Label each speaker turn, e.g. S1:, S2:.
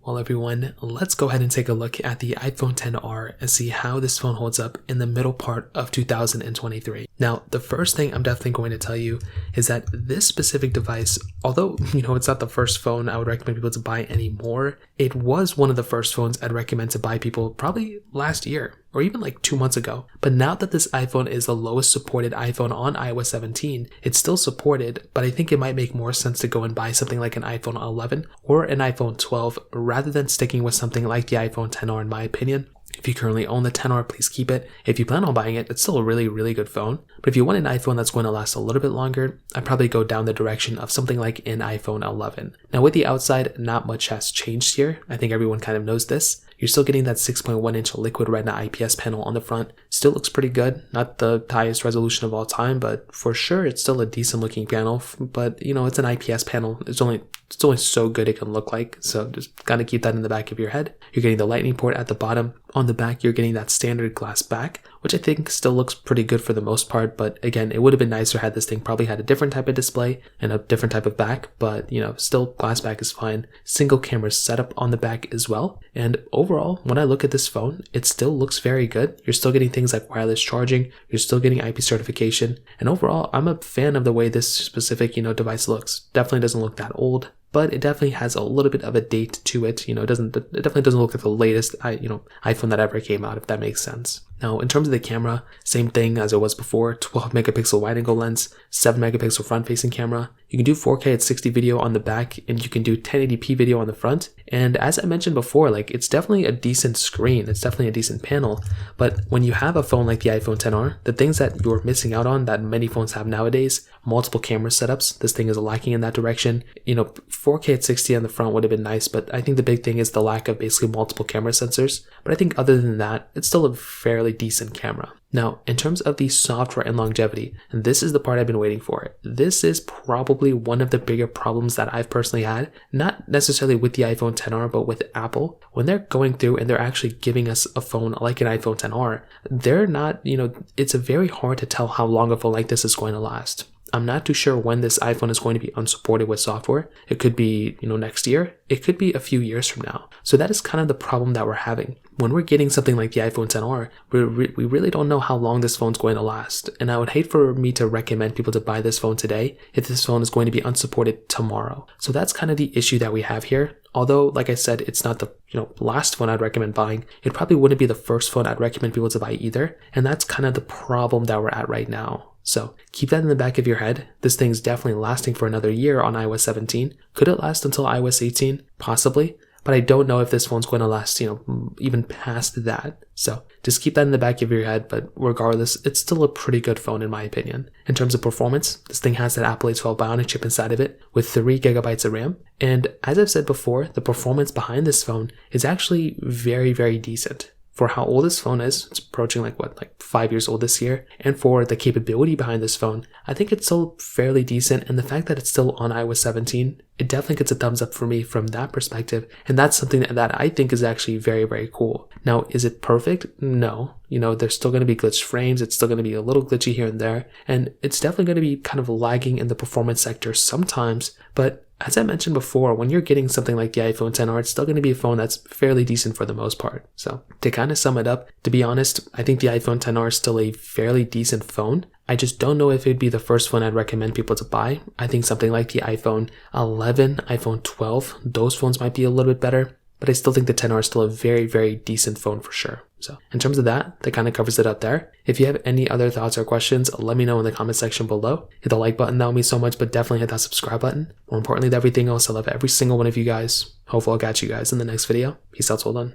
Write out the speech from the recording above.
S1: Well everyone, let's go ahead and take a look at the iPhone XR and see how this phone holds up in the middle part of 2023. Now, the first thing I'm definitely going to tell you is that this specific device, although, it's not the first phone I would recommend people to buy anymore, it was one of the first phones I'd recommend to buy people probably last year or even like 2 months ago. But now that this iPhone is the lowest supported iPhone on iOS 17, it's still supported, but I think it might make more sense to go and buy something like an iPhone 11 or an iPhone 12 rather than sticking with something like the iPhone XR in my opinion. If you currently own the XR, please keep it. If you plan on buying it, it's still a really, really good phone. But if you want an iPhone that's going to last a little bit longer, I'd probably go down the direction of something like an iPhone 11. Now with the outside, not much has changed here. I think everyone kind of knows this. You're still getting that 6.1-inch liquid retina IPS panel on the front. Still looks pretty good. Not the highest resolution of all time, but for sure it's still a decent looking panel. But it's an IPS panel. It's only so good it can look like. So just gotta keep that in the back of your head. You're getting the lightning port at the bottom. On the back, you're getting that standard glass back, which I think still looks pretty good for the most part. But again, it would have been nicer had this thing probably had a different type of display and a different type of back. But still glass back is fine. Single camera setup on the back as well. And overall, when I look at this phone, it still looks very good. You're still getting things like wireless charging. You're still getting IP certification. And overall, I'm a fan of the way this specific, device looks. Definitely doesn't look that old, but it definitely has a little bit of a date to it. It definitely doesn't look like the latest, iPhone that ever came out, if that makes sense. Now, in terms of the camera, same thing as it was before, 12 megapixel wide angle lens, 7 megapixel front facing camera. You can do 4K at 60 video on the back, and you can do 1080p video on the front. And as I mentioned before, it's definitely a decent screen. It's definitely a decent panel. But when you have a phone like the iPhone XR, the things that you're missing out on that many phones have nowadays, multiple camera setups, this thing is lacking in that direction. 4K at 60 on the front would have been nice, but I think the big thing is the lack of basically multiple camera sensors. But I think other than that, it's still a fairly decent camera. Now, in terms of the software and longevity, and this is the part I've been waiting for. This is probably one of the bigger problems that I've personally had, not necessarily with the iPhone XR, but with Apple. When they're going through and they're actually giving us a phone like an iPhone XR, they're not, it's very hard to tell how long a phone like this is going to last. I'm not too sure when this iPhone is going to be unsupported with software. It could be, next year. It could be a few years from now. So that is kind of the problem that we're having. When we're getting something like the iPhone XR, we really don't know how long this phone's going to last. And I would hate for me to recommend people to buy this phone today if this phone is going to be unsupported tomorrow. So that's kind of the issue that we have here. Although, like I said, it's not the last phone I'd recommend buying. It probably wouldn't be the first phone I'd recommend people to buy either. And that's kind of the problem that we're at right now. So keep that in the back of your head. This thing's definitely lasting for another year on iOS 17. Could it last until iOS 18? Possibly. But I don't know if this phone's going to last, even past that. So just keep that in the back of your head. But regardless, it's still a pretty good phone in my opinion. In terms of performance, this thing has that Apple A12 Bionic chip inside of it with 3 gigabytes of RAM. And as I've said before, the performance behind this phone is actually very, very decent. For how old this phone is, it's approaching 5 years old this year, and for the capability behind this phone, I think it's still fairly decent, and the fact that it's still on iOS 17, it definitely gets a thumbs up for me from that perspective, and that's something that I think is actually very, very cool. Now, is it perfect? No. There's still going to be glitched frames, it's still going to be a little glitchy here and there, and it's definitely going to be kind of lagging in the performance sector sometimes, but as I mentioned before, when you're getting something like the iPhone XR, it's still going to be a phone that's fairly decent for the most part. So to kind of sum it up, to be honest, I think the iPhone XR is still a fairly decent phone. I just don't know if it'd be the first phone I'd recommend people to buy. I think something like the iPhone 11, iPhone 12, those phones might be a little bit better. But I still think the XR is still a very, very decent phone for sure. So in terms of that kind of covers it up there. If you have any other thoughts or questions, let me know in the comment section below. Hit the like button, that would mean so much, but definitely hit that subscribe button. More importantly than everything else, I love every single one of you guys. Hopefully I'll catch you guys in the next video. Peace out, till then.